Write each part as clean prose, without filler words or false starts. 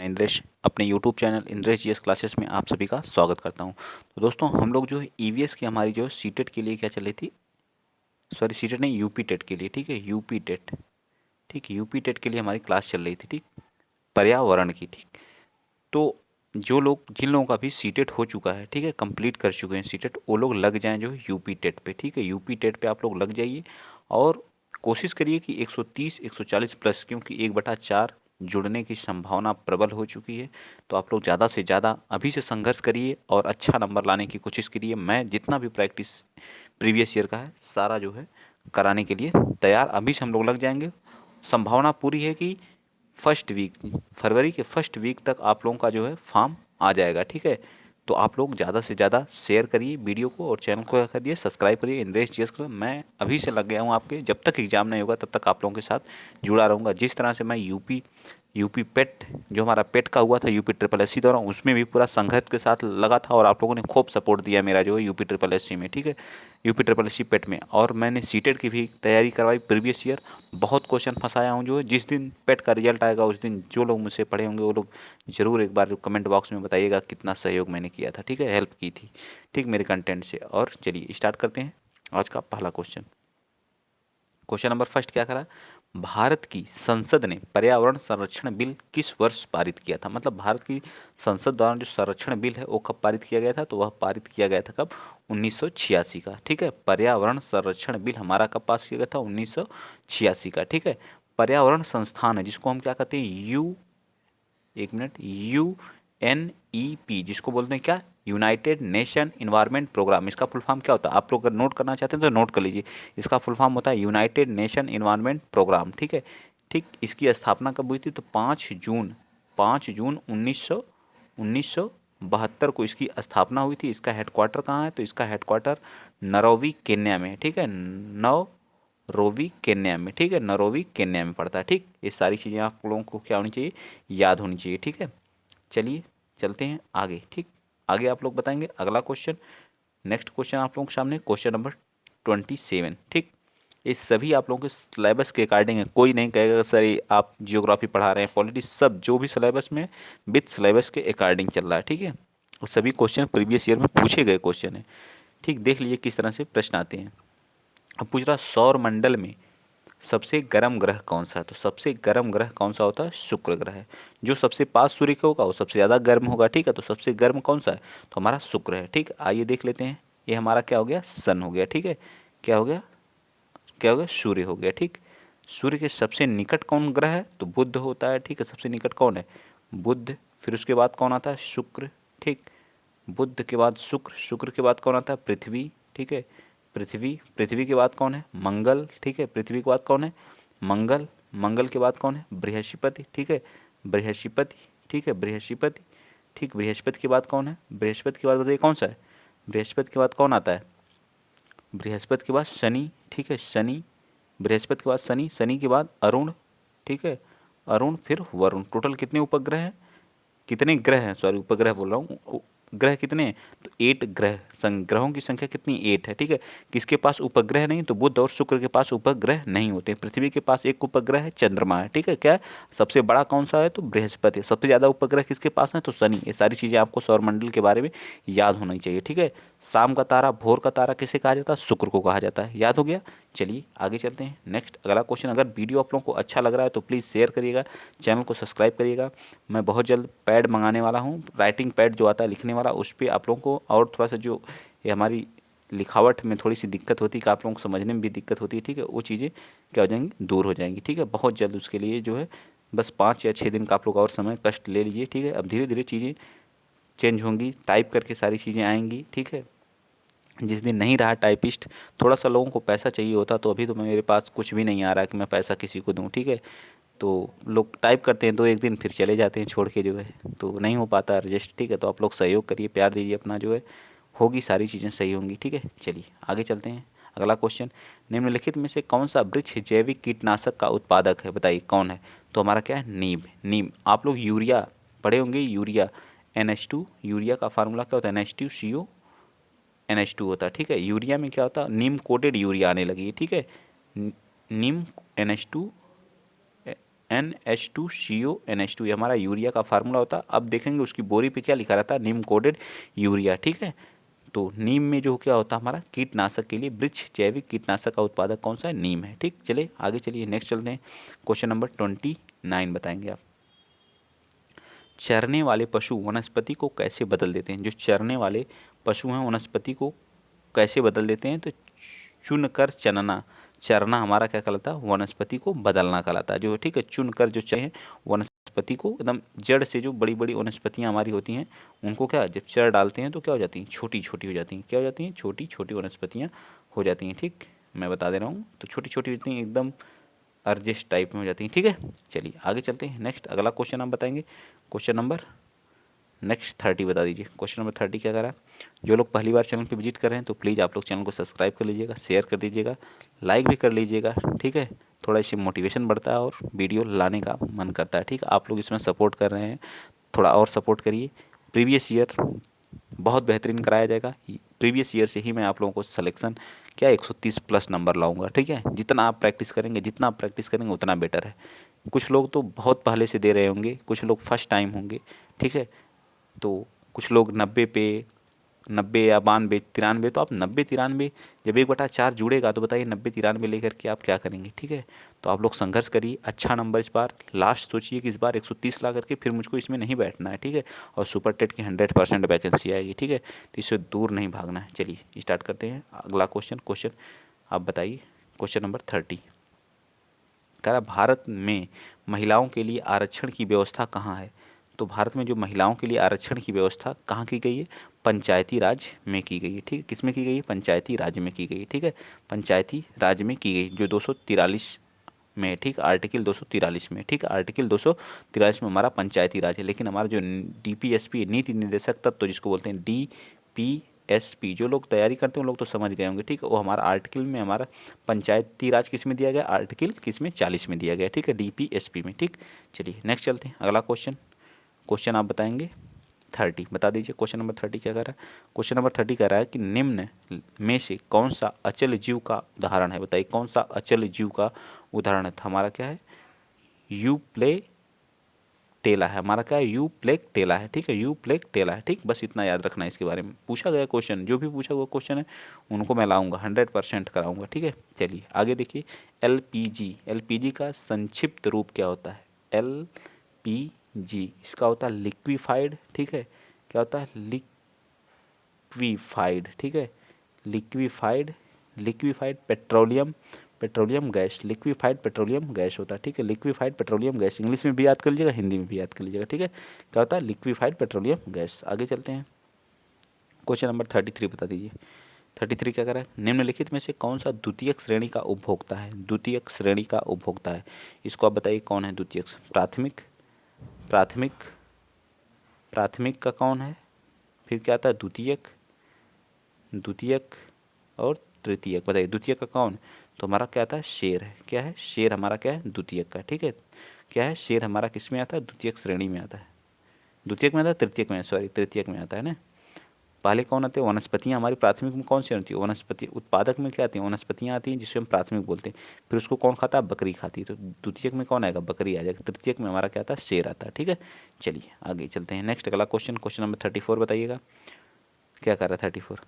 इंद्रेश अपने YouTube channel Indresh GS classes में आप सभी का स्वागत करता हूं। तो दोस्तों हम लोग जो है ईवीएस की हमारी जो सीटेट के लिए क्या चल रही थी, सॉरी सीटेट नहीं यूपी टेट के लिए, ठीक है यूपी टेट, ठीक यूपी टेट के लिए हमारी क्लास चल रही थी, ठीक पर्यावरण की, ठीक। तो जो लोग जिन लोगों का भी सीटेट हो चुका है, ठीक है कंप्लीट कर चुके हैं सीटेट, वो लोग लग जाएं जो है यूपी टेट पे, ठीक है यूपी टेट पे आप लोग लग जाइए और कोशिश करिए कि 130 140 प्लस, क्योंकि 1/4 जुड़ने की संभावना प्रबल हो चुकी है। तो आप लोग ज़्यादा से ज़्यादा अभी से संघर्ष करिए और अच्छा नंबर लाने की कोशिश करिए। मैं जितना भी प्रैक्टिस प्रीवियस ईयर का है सारा जो है कराने के लिए तैयार, अभी से हम लोग लग जाएंगे। संभावना पूरी है कि फर्स्ट वीक, फरवरी के फर्स्ट वीक तक आप लोगों का जो है फॉर्म आ जाएगा, ठीक है। तो आप लोग ज़्यादा से ज़्यादा शेयर करिए वीडियो को और चैनल को क्या करिए सब्सक्राइब करिए इंद्रेश जीएस क्लब। मैं अभी से लग गया हूँ आपके, जब तक एग्ज़ाम नहीं होगा तब तक आप लोगों के साथ जुड़ा रहूँगा। जिस तरह से मैं यूपी पेट जो हमारा पेट का हुआ था यूपी ट्रिपल एससी द्वारा, उसमें भी पूरा संघर्ष के साथ लगा था और आप लोगों ने खूब सपोर्ट दिया मेरा जो है यूपी ट्रिपल एससी में, ठीक है यूपी ट्रिपल एससी पेट में। और मैंने सीटेट की भी तैयारी करवाई प्रीवियस ईयर, बहुत क्वेश्चन फंसाया हूँ। जो है जिस दिन पेट का रिजल्ट आएगा उस दिन जो लोग मुझसे पढ़े होंगे वो लोग ज़रूर एक बार कमेंट बॉक्स में बताइएगा कितना सहयोग मैंने किया था, ठीक है हेल्प की थी, ठीक मेरे कंटेंट से। और चलिए स्टार्ट करते हैं आज का पहला क्वेश्चन। क्वेश्चन नंबर फर्स्ट क्या करा, भारत की संसद ने पर्यावरण संरक्षण बिल किस वर्ष पारित किया था। मतलब भारत की संसद द्वारा जो संरक्षण बिल है वो कब पारित किया गया था, तो वह पारित किया गया था कब, 1986 का, ठीक है। पर्यावरण संरक्षण बिल हमारा कब पास किया गया था, 1986 का, ठीक है। पर्यावरण संस्थान है जिसको हम क्या कहते हैं, एक मिनट, UNEP जिसको बोलते हैं क्या, यूनाइटेड नेशन इन्वायरमेंट प्रोग्राम। इसका फुल फॉर्म क्या होता है, आप लोग अगर नोट करना चाहते हैं तो नोट कर लीजिए। इसका फुल फॉर्म होता है यूनाइटेड नेशन इन्वायरमेंट प्रोग्राम, ठीक है। ठीक, इसकी स्थापना कब हुई थी, तो 5 जून 1972 को इसकी स्थापना हुई थी। इसका हेडक्वार्टर कहाँ है, तो इसका हेडक्वार्टर नरोवी केन्या में, ठीक है नरोवी केन्या में, ठीक है नरोवी केन्या में पड़ता है, ठीक। ये सारी चीज़ें आप लोगों को क्या होनी चाहिए, याद होनी चाहिए, ठीक है। चलिए चलते हैं आगे, ठीक। आगे आप लोग बताएंगे अगला क्वेश्चन। नेक्स्ट क्वेश्चन आप लोगों के सामने क्वेश्चन नंबर 27, ठीक। ये सभी आप लोगों के सिलेबस के अकॉर्डिंग है, कोई नहीं कहेगा सर ये आप जियोग्राफी पढ़ा रहे हैं, पॉलिटिक्स, सब जो भी सिलेबस में विथ सिलेबस के अकॉर्डिंग चल रहा है, ठीक है। और सभी क्वेश्चन प्रीवियस ईयर में पूछे गए क्वेश्चन है, ठीक। देख लीजिए किस तरह से प्रश्न आते हैं। अब पूछ रहा सौर मंडल में सबसे गर्म ग्रह कौन सा है, तो सबसे गर्म ग्रह कौन सा होता है, शुक्र ग्रह है। जो सबसे पास सूर्य के होगा वो सबसे ज़्यादा गर्म होगा, ठीक है। तो सबसे गर्म कौन सा है, तो हमारा शुक्र है, ठीक। आइए देख लेते हैं, ये हमारा क्या हो गया, सन हो गया, ठीक है। क्या हो गया, क्या हो गया, सूर्य हो गया, ठीक। सूर्य के सबसे निकट कौन ग्रह है, तो बुध होता है, ठीक है। सबसे निकट कौन है, बुध। फिर उसके बाद कौन आता है, शुक्र, ठीक। बुध के बाद शुक्र, शुक्र के बाद कौन आता है, पृथ्वी, ठीक है। पृथ्वी, पृथ्वी के बाद कौन है, मंगल, ठीक है। पृथ्वी के बाद कौन है, मंगल। मंगल के बाद कौन है, बृहस्पति, ठीक है। बृहस्पति, ठीक है बृहस्पति, ठीक। बृहस्पति के बाद कौन है, बृहस्पति के बाद बताइए कौन सा है, बृहस्पति के बाद कौन आता है, बृहस्पति के बाद शनि, ठीक है शनि। बृहस्पति के बाद शनि, शनि के बाद अरुण, ठीक है अरुण, फिर वरुण। टोटल कितने उपग्रह हैं, कितने ग्रह हैं, सॉरी उपग्रह बोल रहा हूँ, ग्रह कितने हैं, तो 8 ग्रह, ग्रहों की संख्या कितनी, 8 है, ठीक है। किसके पास उपग्रह नहीं, तो बुध और शुक्र के पास उपग्रह नहीं होते। पृथ्वी के पास एक उपग्रह है, चंद्रमा है, ठीक है। क्या है, सबसे बड़ा कौन सा है, तो बृहस्पति है। सबसे ज़्यादा उपग्रह किसके पास है, तो शनि। ये सारी चीज़ें आपको सौरमंडल के बारे में याद होनी चाहिए, ठीक है। शाम का तारा, भोर का तारा किसे कहा जाता है, शुक्र को कहा जाता है, याद हो गया। चलिए आगे चलते हैं नेक्स्ट अगला क्वेश्चन। अगर वीडियो आप लोगों को अच्छा लग रहा है तो प्लीज़ शेयर करिएगा, चैनल को सब्सक्राइब करिएगा। मैं बहुत जल्द पैड मंगाने वाला हूँ, राइटिंग पैड जो आता है लिखने वाला, उस पर आप लोगों को और थोड़ा सा जो ये हमारी लिखावट में थोड़ी सी दिक्कत होती है कि आप लोगों को समझने में भी दिक्कत होती है, ठीक है, वो चीज़ें क्या हो जाएंगी, दूर हो जाएंगी, ठीक है। बहुत जल्द उसके लिए जो है बस 5 या 6 दिन का आप लोग और समय कष्ट ले लीजिए, ठीक है। अब धीरे धीरे चीज़ें चेंज होंगी, टाइप करके सारी चीज़ें आएंगी, ठीक है। जिस दिन नहीं रहा टाइपिस्ट, थोड़ा सा लोगों को पैसा चाहिए होता, तो अभी तो मेरे पास कुछ भी नहीं आ रहा है कि मैं पैसा किसी को दूँ, ठीक है। तो लोग टाइप करते हैं 2 एक दिन फिर चले जाते हैं छोड़ के जो है, तो नहीं हो पाता एडजस्ट, ठीक है। तो आप लोग सहयोग करिए, प्यार दीजिए अपना, जो है होगी सारी चीज़ें सही होंगी, ठीक है। चलिए आगे चलते हैं अगला क्वेश्चन। निम्नलिखित में से कौन सा वृक्ष जैविक कीटनाशक का उत्पादक है, बताइए कौन है, तो हमारा क्या है, नीम। नीम, आप लोग यूरिया पढ़े होंगे, यूरिया NH2, यूरिया का फार्मूला क्या होता है, NH2CO NH2 होता है, ठीक है। यूरिया में क्या होता है, नीम कोटेड यूरिया आने लगी है, ठीक है। नीम NH2 NH2CO NH2, ये हमारा यूरिया का फार्मूला होता है। अब देखेंगे उसकी बोरी पे क्या लिखा रहता है, नीम कोटेड यूरिया, ठीक है। तो नीम में जो क्या होता है हमारा कीटनाशक के लिए वृक्ष जैविक कीटनाशक का उत्पादक कौन सा है, नीम है, ठीक। चलिए आगे चलिए नेक्स्ट चलते हैं। क्वेश्चन नंबर 29 बताएंगे आप। चरने वाले पशु वनस्पति को कैसे बदल देते हैं। जो चरने वाले पशु हैं वनस्पति को कैसे बदल देते हैं, तो चुनकर चनना, चरना हमारा क्या कहलाता है, वनस्पति को बदलना कहलाता है। जो ठीक है, चुनकर जो चाहिए वनस्पति को एकदम जड़ से, जो बड़ी बड़ी वनस्पतियां हमारी होती हैं उनको क्या जब चर डालते हैं तो क्या हो जाती हैं, छोटी छोटी हो जाती हैं। क्या हो जाती हैं, छोटी छोटी वनस्पतियां हो जाती हैं, ठीक। मैं बता दे रहा हूँ, तो छोटी छोटी होती हैं, एकदम अर्जेस्ट टाइप में हो जाती हैं, ठीक है। चलिए आगे चलते हैं। नेक्स्ट अगला क्वेश्चन हम बताएंगे। क्वेश्चन नंबर नेक्स्ट 30 बता दीजिए। क्वेश्चन नंबर 30 क्या कह रहा है। जो लोग पहली बार चैनल पे विजिट कर रहे हैं तो प्लीज़ आप लोग चैनल को सब्सक्राइब कर लीजिएगा, शेयर कर दीजिएगा, लाइक भी कर लीजिएगा, ठीक है। थोड़ा इससे मोटिवेशन बढ़ता है और वीडियो लाने का मन करता है, ठीक है। आप लोग इसमें सपोर्ट कर रहे हैं, थोड़ा और सपोर्ट करिए। प्रीवियस ईयर बहुत बेहतरीन कराया जाएगा। प्रीवियस ईयर से ही मैं आप लोगों को सिलेक्शन क्या 130 प्लस नंबर लाऊंगा, ठीक है। जितना आप प्रैक्टिस करेंगे उतना बेटर है। कुछ लोग तो बहुत पहले से दे रहे होंगे, कुछ लोग फर्स्ट टाइम होंगे, ठीक है। तो कुछ लोग 90 पे, 90 या 92 93, तो आप 90 93 जब 1/4 जुड़ेगा तो बताइए 90 93 लेकर के आप क्या करेंगे, ठीक है। तो आप लोग संघर्ष करिए, अच्छा नंबर इस बार लास्ट सोचिए कि इस बार 130 ला करके फिर मुझको इसमें नहीं बैठना है, ठीक है। और सुपर टेट की 100% वैकेंसी आएगी, ठीक है। तो इससे दूर नहीं भागना है। चलिए स्टार्ट करते हैं अगला क्वेश्चन आप बताइए। क्वेश्चन नंबर 30 कह रहा भारत में महिलाओं के लिए आरक्षण की व्यवस्था कहाँ है। तो भारत में जो महिलाओं के लिए आरक्षण की व्यवस्था कहाँ की गई है, पंचायती राज में की गई है, ठीक है। किस में की गई है, पंचायती राज में की गई है, ठीक है। पंचायती राज में की गई, जो 243 में, ठीक, आर्टिकल 243 में, ठीक। आर्टिकल 243 में हमारा पंचायती राज है। लेकिन हमारा जो DPSP नीति निर्देशक तत्व जिसको बोलते हैं DPSP, जो लोग तैयारी करते हैं उन लोग तो समझ गए होंगे, ठीक। वो हमारा आर्टिकल में हमारा पंचायती राज किस में दिया गया, आर्टिकल किस में 40 में दिया गया, ठीक है, DPSP में, ठीक। चलिए नेक्स्ट चलते हैं अगला क्वेश्चन आप बताएंगे 30 बता दीजिए। क्वेश्चन नंबर 30 क्या कह रहा है। क्वेश्चन नंबर 30 कह रहा है कि निम्न में से कौन सा अचल जीव का उदाहरण है। बताइए कौन सा अचल जीव का उदाहरण है। हमारा क्या है, यूप्लेटेला है। हमारा क्या है, यूप्लेटेला है, ठीक है। यूप्लेटेला है, ठीक। बस इतना याद रखना है इसके बारे में। पूछा गया क्वेश्चन, जो भी पूछा हुआ क्वेश्चन है उनको मैं लाऊंगा, 100% कराऊंगा, ठीक है। चलिए आगे देखिए। LPG का संक्षिप्त रूप क्या होता है। LPG इसका होता है लिक्विफाइड, ठीक है। क्या होता है, लिक्विफाइड, ठीक है। Liquefied petroleum gas, liquefied petroleum gas होता है, ठीक है। लिक्विफाइड पेट्रोलियम गैस इंग्लिश में भी याद कर लीजिएगा, हिंदी में भी याद कर लीजिएगा, ठीक है। क्या होता है, लिक्विफाइड पेट्रोलियम गैस। आगे चलते हैं। क्वेश्चन नंबर 33 बता दीजिए। 33 क्या कर रहा है, निम्नलिखित में से कौन सा द्वितीयक श्रेणी का उपभोक्ता है। द्वितीयक श्रेणी का उपभोक्ता है, इसको आप बताइए कौन है द्वितीयक। प्राथमिक प्राथमिक का कौन है, फिर क्या आता है द्वितीयक और तृतीयक। बताइए द्वितीयक का कौन, तो हमारा क्या आता है, शेर है। क्या है, शेर हमारा क्या है, द्वितीयक का, ठीक है। क्या है, शेर हमारा किस में आता है, द्वितीयक श्रेणी में आता है। द्वितीयक में आता है, तृतीयक में, सॉरी तृतीयक में आता है ना। पहले कौन आते हैं, वनस्पतियाँ हमारी प्राथमिक में कौन सी होती है, वनस्पति। उत्पादक में क्या आती है, वनस्पतियाँ आती हैं जिसे हम प्राथमिक बोलते हैं। फिर उसको कौन खाता है, बकरी खाती है। तो द्वितीयक में कौन आएगा, बकरी आ जाएगा। तृतीयक में हमारा क्या आता है, शेर आता है, ठीक है। चलिए आगे चलते हैं। नेक्स्ट अगला क्वेश्चन नंबर 34 बताइएगा। क्या कर रहा है 34,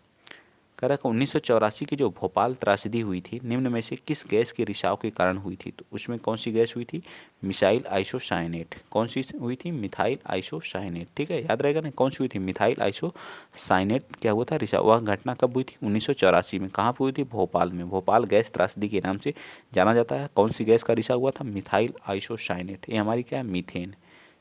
कह रहा है कि 1984 की जो भोपाल त्रासदी हुई थी निम्न में से किस गैस के रिसाव के कारण हुई थी। तो उसमें कौन सी गैस हुई थी, मिसाइल आइसोसाइनेट। कौन सी हुई थी, मिथाइल आइसोसाइनेट, ठीक है। याद रहेगा ना, कौन सी हुई थी, मिथाइल आइसोसाइनेट। क्या हुआ था, रिसाव। वह घटना कब हुई थी, 1984 में। कहाँ पर हुई थी, भोपाल में। भोपाल गैस त्रासदी के नाम से जाना जाता है। कौन सी गैस का रिसाव हुआ था, मिथाइल आइसोसाइनेट। ये हमारी क्या है, मीथेन,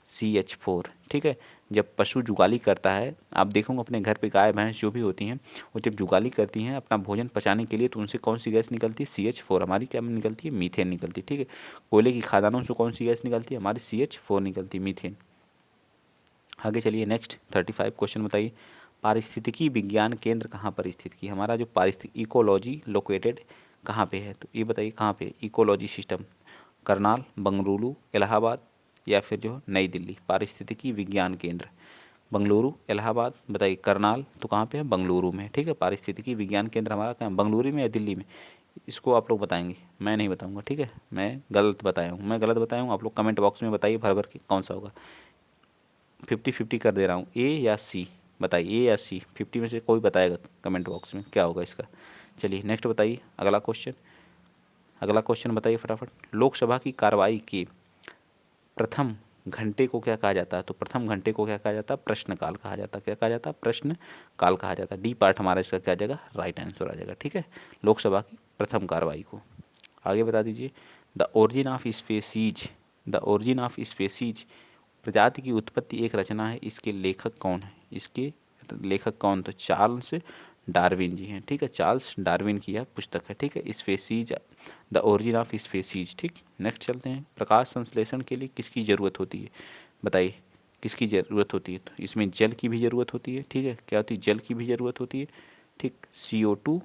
CH4, ठीक है। जब पशु जुगाली करता है, आप देखोगे अपने घर पे गाय भैंस जो भी होती हैं, वो जब जुगाली करती हैं अपना भोजन पचाने के लिए, तो उनसे कौन सी गैस निकलती है, CH4। हमारी क्या निकलती है, मीथेन निकलती है, ठीक है। कोयले की खदानों से कौन सी गैस निकलती है, हमारी CH4 निकलती है, मीथेन। आगे चलिए नेक्स्ट 35 क्वेश्चन बताइए। पारिस्थितिकी विज्ञान केंद्र कहाँ पर स्थित की। हमारा जो पारिस्थितिक इकोलॉजी लोकेटेड कहाँ पे है, तो ये बताइए कहाँ पे, इकोलॉजी सिस्टम, करनाल, बंगलुरु, इलाहाबाद या फिर जो नई दिल्ली। पारिस्थितिकी विज्ञान केंद्र बंगलुरु, इलाहाबाद, बताइए करनाल तो कहाँ पे है, बंगलुरु में, ठीक है। पारिस्थितिकी विज्ञान केंद्र हमारा कहाँ, बंगलुरु में या दिल्ली में। इसको आप लोग बताएंगे, मैं नहीं बताऊंगा, ठीक है। मैं गलत बताया हूँ, मैं गलत बताया हूँ, आप लोग कमेंट बॉक्स में बताइए भर भर के कौन सा होगा। 50-50 कर दे रहा हूँ, ए या सी, बताइए ए या सी, 50 में से कोई बताएगा कमेंट बॉक्स में क्या होगा इसका। चलिए नेक्स्ट बताइए, अगला क्वेश्चन, अगला क्वेश्चन बताइए फटाफट। लोकसभा की कार्रवाई के प्रथम घंटे को क्या कहा जाता है? तो प्रथम घंटे को क्या कहा जाता है? प्रश्नकाल कहा जाता है। क्या कहा जाता है? प्रश्नकाल कहा जाता है। डी पार्ट हमारा इसका क्या आ जाएगा? राइट आंसर आ जाएगा, ठीक है। लोकसभा की प्रथम कार्रवाई को आगे बता दीजिए। The origin of species, the origin of species, प्रजाति की उत्पत्ति एक रचना है, इसके लेखक कौन है? इसके लेखक कौन? तो चार्ल्स डार्विन जी हैं, ठीक है। चार्ल्स डार्विन की यह पुस्तक है, ठीक है, species, the origin of species, ठीक। नेक्स्ट चलते हैं। प्रकाश संश्लेषण के लिए किसकी ज़रूरत होती है? बताइए किसकी ज़रूरत होती है? तो इसमें जल की भी ज़रूरत होती है, ठीक है। क्या होती है? जल की भी ज़रूरत होती है, ठीक। CO2,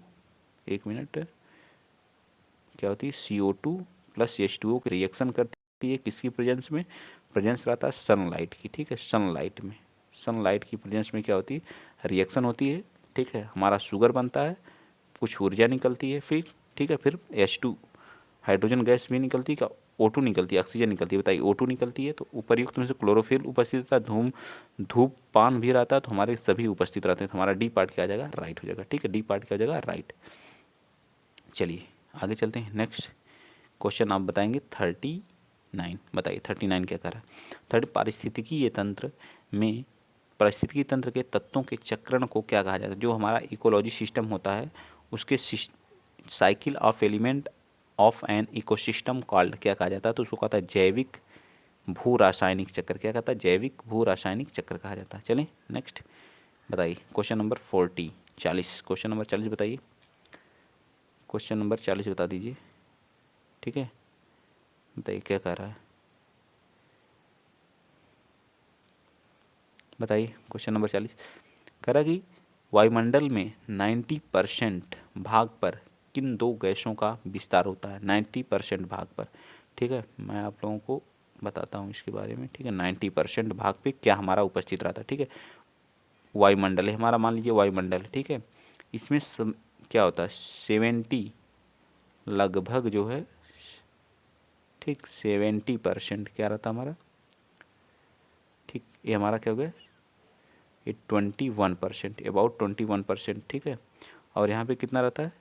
एक मिनट, क्या होती है? CO2 प्लस H2O की रिएक्शन करती है किसकी प्रेजेंस में? प्रेजेंस रहता है सनलाइट की, ठीक है। सनलाइट में, सनलाइट की प्रेजेंस में क्या होती है? रिएक्शन होती है, ठीक है। हमारा शुगर बनता है, कुछ ऊर्जा निकलती है फिर, ठीक है। फिर H2 हाइड्रोजन गैस भी निकलती है, क्या O2 निकलती है, ऑक्सीजन निकलती है, बताइए। O2 निकलती है, तो उपर्युक्त में से क्लोरोफिल उपस्थित रहता है, धूमपान भी रहता है, तो हमारे सभी उपस्थित रहते हैं, तो हमारा डी पार्ट क्या आ जाएगा? राइट हो जाएगा, ठीक है। डी पार्ट क्या हो जाएगा? राइट। चलिए आगे चलते हैं। नेक्स्ट क्वेश्चन आप बताएंगे 39, बताइए 39 क्या कर रहा है? पारिस्थितिकीय तंत्र में पारिस्थितिकी तंत्र के तत्वों के चक्रण को क्या कहा जाता है? जो हमारा इकोलॉजी सिस्टम होता है उसके cycle of element of an ecosystem called क्या कहा जाता है? तो उसको कहता है जैविक भू रासायनिक चक्र। क्या कहता है? जैविक भू रासायनिक चक्र कहा जाता है। चलें नेक्स्ट बताइए। क्वेश्चन नंबर 40 क्वेश्चन नंबर 40 बताइए, क्वेश्चन नंबर 40 बता दीजिए, ठीक है। बताइए क्या कह रहा है, बताइए। क्वेश्चन नंबर 40 कह रहा है कि वायुमंडल में 90% भाग पर किन दो गैसों का विस्तार होता है? 90% भाग पर, ठीक है। मैं आप लोगों को बताता हूँ इसके बारे में, ठीक है। 90% भाग पे क्या हमारा उपस्थित रहता है, ठीक है। वायुमंडल है हमारा, मान लीजिए वायुमंडल है, ठीक है। इसमें क्या होता है? 70 लगभग जो है, ठीक, 70% क्या रहता है हमारा, ठीक। ये हमारा क्या हो गया? ये 21%, अबाउट 21%, ठीक है। और यहाँ पे कितना रहता है?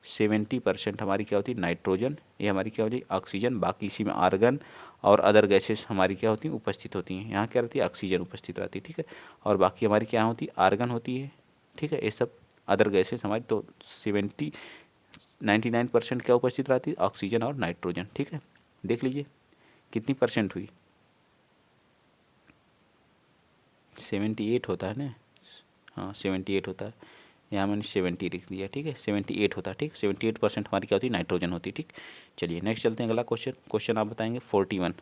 70% हमारी क्या होती है? नाइट्रोजन। ये हमारी क्या होती है? ऑक्सीजन। बाकी इसी में आर्गन और अदर गैसेस हमारी क्या होती हैं? उपस्थित होती हैं। यहाँ क्या रहती है? ऑक्सीजन उपस्थित रहती है, ठीक है। और बाकी हमारी क्या होती है? आर्गन होती है, ठीक है। ये सब अदर गैसेस हमारी, तो 99% क्या उपस्थित रहती है? ऑक्सीजन और नाइट्रोजन, ठीक है। देख लीजिए कितनी परसेंट हुई? 78 होता है ना, हाँ 78 होता है। यहाँ मैंने 70 लिख दिया, ठीक है। 78 होता है, ठीक। 78% हमारी क्या होती है? नाइट्रोजन होती है, ठीक। चलिए नेक्स्ट चलते हैं। अगला क्वेश्चन, क्वेश्चन आप बताएंगे 41।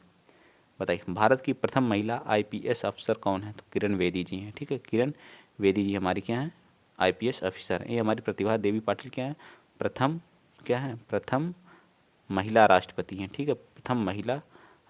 बताइए भारत की प्रथम महिला IPS अफसर कौन है? तो किरण बेदी जी हैं, ठीक है। किरण बेदी जी हमारी क्या है? IPS अफसर हैं। ये हमारी प्रतिभा देवी पाटिल क्या है? प्रथम, क्या है? प्रथम महिला राष्ट्रपति हैं, ठीक है। प्रथम महिला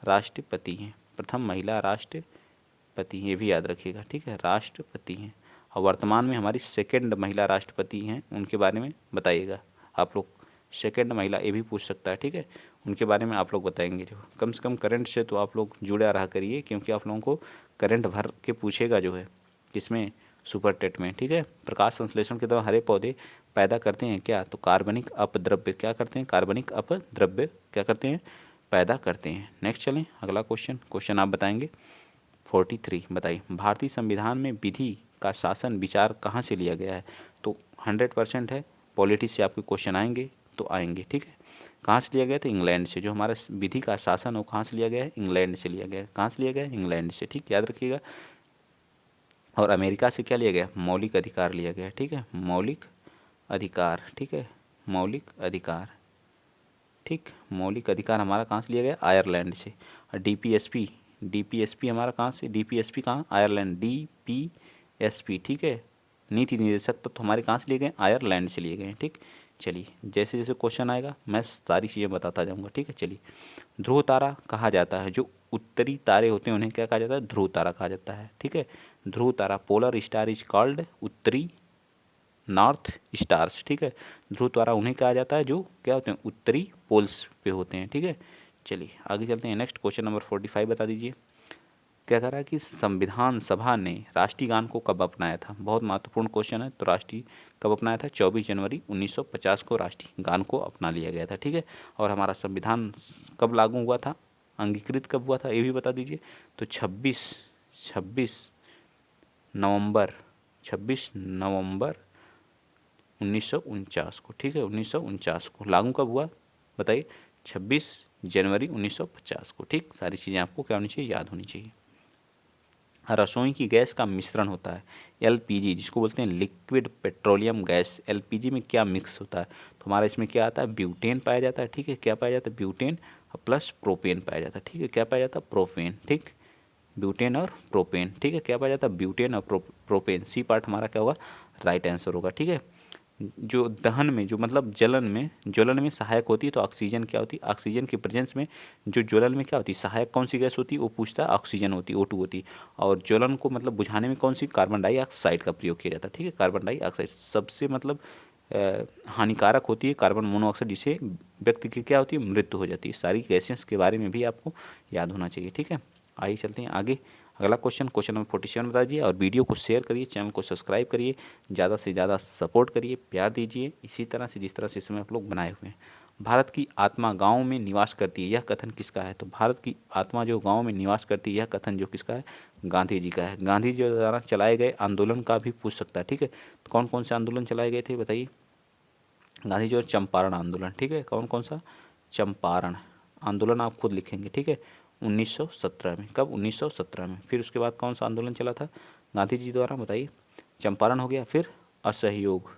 राष्ट्रपति हैं, प्रथम महिला राष्ट्रपति, ये भी याद रखिएगा, ठीक है। राष्ट्रपति हैं। और वर्तमान में हमारी सेकंड महिला राष्ट्रपति हैं, उनके बारे में बताइएगा आप लोग। सेकंड महिला ये भी पूछ सकता है, ठीक है। उनके बारे में आप लोग बताएंगे। जो कम से कम करंट से तो आप लोग जुड़े रहा करिए, क्योंकि आप लोगों को करंट भर के पूछेगा जो है, किसमें? सुपर टेट में, ठीक है। प्रकाश संश्लेषण के दौरान हरे पौधे पैदा करते हैं क्या? तो कार्बनिक अपद्रव्य। क्या करते हैं? कार्बनिक अपद्रव्य क्या करते हैं? पैदा करते हैं। नेक्स्ट चलें, अगला क्वेश्चन, क्वेश्चन आप बताएंगे 43। बताइए भारतीय संविधान में विधि का शासन विचार कहाँ से लिया गया है? तो 100% है, पॉलिटी से आपके क्वेश्चन आएंगे तो आएंगे, ठीक है। कहाँ से लिया गया? तो इंग्लैंड से। जो हमारा विधि का शासन हो कहाँ से लिया गया है? इंग्लैंड से लिया गया है। कहाँ से लिया गया है? इंग्लैंड से, ठीक, याद रखिएगा। और अमेरिका से क्या लिया गया? मौलिक अधिकार लिया गया, ठीक है। मौलिक अधिकार, ठीक है। मौलिक अधिकार, ठीक। मौलिक अधिकार हमारा कहाँ से लिया गया? आयरलैंड से। और DPSP हमारा कहाँ से? DPSP कहाँ? आयरलैंड। DPSP, ठीक है। नीति निर्देशक तो हमारे कहाँ से लिए गए? आयरलैंड से लिए गए, ठीक। चलिए जैसे जैसे क्वेश्चन आएगा मैं सारी चीज़ें बताता जाऊँगा, ठीक है। चलिए ध्रुव तारा कहा जाता है, जो उत्तरी तारे होते हैं उन्हें क्या कहा जाता है? ध्रुव तारा कहा जाता है, ठीक है। ध्रुव तारा, पोलर स्टार इज कॉल्ड उत्तरी नॉर्थ स्टार्स, ठीक है। ध्रुव तारा उन्हें कहा जाता है जो क्या होते हैं, उत्तरी पोल्स पे होते हैं, ठीक है। चलिए आगे चलते हैं। नेक्स्ट क्वेश्चन नंबर 45 बता दीजिए। क्या कह रहा है कि संविधान सभा ने राष्ट्रीय गान को कब अपनाया था? बहुत महत्वपूर्ण क्वेश्चन है। तो राष्ट्रीय कब अपनाया था? 24 जनवरी 1950 को राष्ट्रीय गान को अपना लिया गया था, ठीक है। और हमारा संविधान कब लागू हुआ था, अंगीकृत कब हुआ था, ये भी बता दीजिए। तो 26 नवंबर 1949 को, ठीक है। 1949 को लागू कब हुआ बताइए? 26 जनवरी 1950 को, ठीक। सारी चीज़ें आपको क्या होनी चाहिए, याद होनी चाहिए। रसोई की गैस का मिश्रण होता है एलपीजी, जिसको बोलते हैं लिक्विड पेट्रोलियम गैस। एलपीजी में क्या मिक्स होता है? तो हमारा इसमें क्या आता है, ब्यूटेन पाया जाता है, ठीक है। क्या पाया जाता है? ब्यूटेन प्लस प्रोपेन पाया जाता है, ठीक है। क्या पाया जाता है? प्रोपेन, ठीक। ब्यूटेन और प्रोपेन, ठीक है। क्या पाया जाता है? ब्यूटेन और प्रोपेन। सी पार्ट हमारा क्या होगा, राइट आंसर होगा, ठीक है। जो दहन में, जो मतलब ज्वलन में सहायक होती है, तो ऑक्सीजन क्या होती है? ऑक्सीजन के प्रेजेंस में जो ज्वलन में क्या होती है, सहायक कौन सी गैस होती है? वो पूछता है, ऑक्सीजन होती है, O2 होती है। और ज्वलन को मतलब बुझाने में कौन सी, कार्बन डाइऑक्साइड का प्रयोग किया जाता है, ठीक है। कार्बन डाइऑक्साइड सबसे मतलब हानिकारक होती है कार्बन मोनोऑक्साइड, जिसे व्यक्ति की क्या होती है, मृत्यु हो जाती है। सारी गैसेस के बारे में भी आपको याद होना चाहिए, ठीक है। आइए चलते हैं आगे। अगला क्वेश्चन नंबर 47 बता दीजिए। और वीडियो को शेयर करिए, चैनल को सब्सक्राइब करिए, ज़्यादा से ज़्यादा सपोर्ट करिए, प्यार दीजिए, इसी तरह से जिस तरह से इसमें आप लोग बनाए हुए हैं। भारत की आत्मा गाँव में निवास करती है, यह कथन किसका है? तो भारत की आत्मा जो गाँव में निवास करती है, यह कथन जो किसका है, गांधी जी का है। गांधी जी द्वारा चलाए गए आंदोलन का भी पूछ सकता है, ठीक है। तो कौन कौन से आंदोलन चलाए गए थे बताइए? गांधी जी और चंपारण आंदोलन, ठीक है। कौन कौन सा? चंपारण आंदोलन आप खुद लिखेंगे, ठीक है। 1917 में। कब? 1917 में। फिर उसके बाद कौन सा आंदोलन चला था गांधी जी द्वारा बताइए? चंपारण हो गया। फिर असहयोग,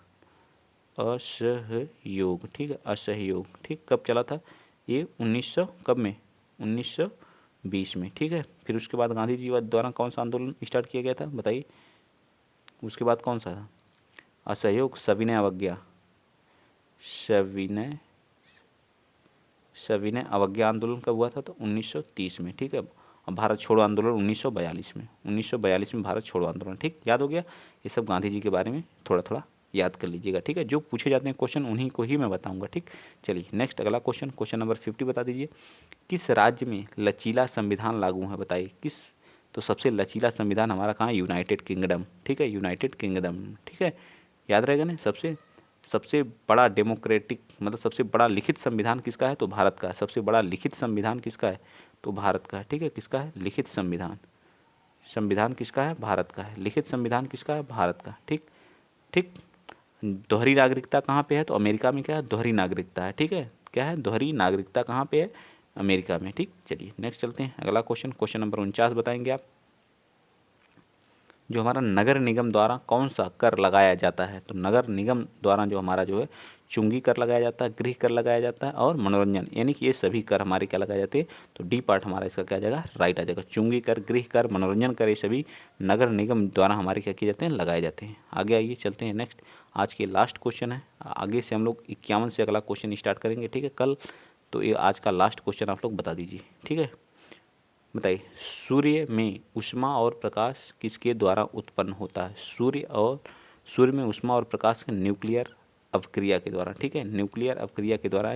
असहयोग, ठीक है। असहयोग, ठीक। कब चला था ये? 1900 कब में? 1920 में, ठीक है। फिर उसके बाद गांधी जी द्वारा कौन सा आंदोलन स्टार्ट किया गया था बताइए? उसके बाद कौन सा था? असहयोग, सविनय अवज्ञा, सविनय सविनय अवज्ञा आंदोलन कब हुआ था? तो 1930 में, ठीक है। और भारत छोड़ो आंदोलन 1942 में। 1942 में भारत छोड़ो आंदोलन, ठीक। याद हो गया? ये सब गांधी जी के बारे में थोड़ा थोड़ा याद कर लीजिएगा, ठीक है। जो पूछे जाते हैं क्वेश्चन उन्हीं को ही मैं बताऊंगा, ठीक। चलिए नेक्स्ट अगला क्वेश्चन नंबर 50 बता दीजिए। किस राज्य में लचीला संविधान लागू है बताइए? किस? तो सबसे लचीला संविधान हमारा कहाँ है? यूनाइटेड किंगडम, ठीक है। यूनाइटेड किंगडम, ठीक है। याद रहेगा ना? सबसे सबसे बड़ा डेमोक्रेटिक मतलब सबसे बड़ा लिखित संविधान किसका है? तो भारत का है। सबसे बड़ा लिखित संविधान किसका है? तो भारत का है, ठीक है। किसका है? लिखित संविधान। संविधान किसका है? भारत का है। लिखित संविधान किसका है? भारत का, ठीक। ठीक। दोहरी नागरिकता कहाँ पे है? तो अमेरिका में क्या है? दोहरी नागरिकता है, ठीक है। क्या है? दोहरी नागरिकता कहाँ पे है? अमेरिका में, ठीक। चलिए नेक्स्ट चलते हैं। अगला क्वेश्चन नंबर 49 बताएंगे आप। जो हमारा नगर निगम द्वारा कौन सा कर लगाया जाता है? तो नगर निगम द्वारा जो हमारा जो है चुंगी कर लगाया जाता है, गृह कर लगाया जाता है और मनोरंजन, यानी कि ये सभी कर हमारे क्या लगाए जाते हैं? तो डी पार्ट हमारा इसका क्या आ जाएगा? राइट आ जाएगा। चुंगी कर, गृह कर, मनोरंजन कर, ये सभी नगर निगम द्वारा हमारे क्या किए जाते हैं? लगाए जाते हैं। आगे आइए चलते हैं नेक्स्ट। आज के लास्ट क्वेश्चन है। आगे से हम लोग 51 से अगला क्वेश्चन स्टार्ट करेंगे, ठीक है, कल। तो ये आज का लास्ट क्वेश्चन आप लोग बता दीजिए, ठीक है। बताइए, सूर्य में ऊष्मा और प्रकाश किसके द्वारा उत्पन्न होता है? सूर्य में ऊष्मा और प्रकाश के न्यूक्लियर अपक्रिया के द्वारा, ठीक है। न्यूक्लियर अपक्रिया के द्वारा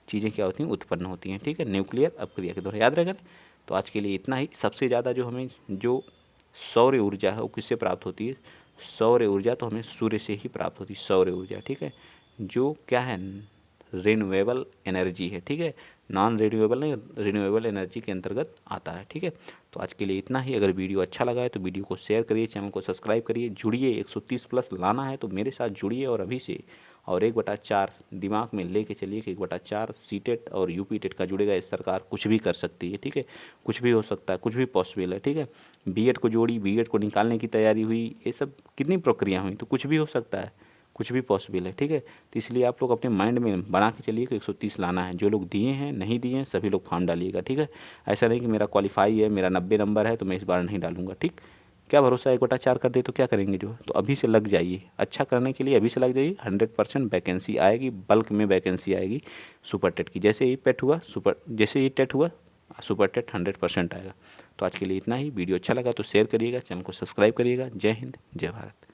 चीज़ें क्या होती हैं? उत्पन्न होती हैं, ठीक है। न्यूक्लियर अपक्रिया के द्वारा, याद रहेगा ना? तो आज के लिए इतना ही। सबसे ज़्यादा जो हमें जो सौर ऊर्जा है वो किससे प्राप्त होती है? सौर ऊर्जा तो हमें सूर्य से ही प्राप्त होती है, सौर ऊर्जा, ठीक है। जो क्या है? रिन्यूएबल एनर्जी है, ठीक है। नॉन रिन्यूएबल नहीं, रिन्यूएबल एनर्जी के अंतर्गत आता है, ठीक है। तो आज के लिए इतना ही। अगर वीडियो अच्छा लगा है तो वीडियो को शेयर करिए, चैनल को सब्सक्राइब करिए, जुड़िए। 130 प्लस लाना है तो मेरे साथ जुड़िए और अभी से। और 1/4 दिमाग में लेके चलिए कि 1/4 सीटेट और यूपी टेट का जुड़ेगा। इस सरकार कुछ भी कर सकती है, ठीक है। कुछ भी हो सकता है, कुछ भी पॉसिबल है, ठीक है। बीएड को जोड़ी, बीएड को निकालने की तैयारी हुई, ये सब कितनी प्रक्रिया हुई, तो कुछ भी हो सकता है, कुछ भी पॉसिबल है, ठीक है। तो इसलिए आप लोग अपने माइंड में बना के चलिए कि 130 लाना है। जो लोग दिए हैं, नहीं दिए हैं, सभी लोग फॉर्म डालिएगा, ठीक है। ऐसा नहीं कि मेरा क्वालिफाई है, मेरा 90 नंबर है तो मैं इस बार नहीं डालूंगा, ठीक। क्या भरोसा 1/4 कर दे तो क्या करेंगे जो? तो अभी से लग जाइए, अच्छा करने के लिए अभी से लग जाइए। 100% वैकेंसी आएगी, बल्क में वैकेंसी आएगी सुपर टेट की। जैसे ही टेट हुआ सुपर टेट 100% आएगा। तो आज के लिए इतना ही। वीडियो अच्छा लगा तो शेयर करिएगा, चैनल को सब्सक्राइब करिएगा। जय हिंद, जय भारत।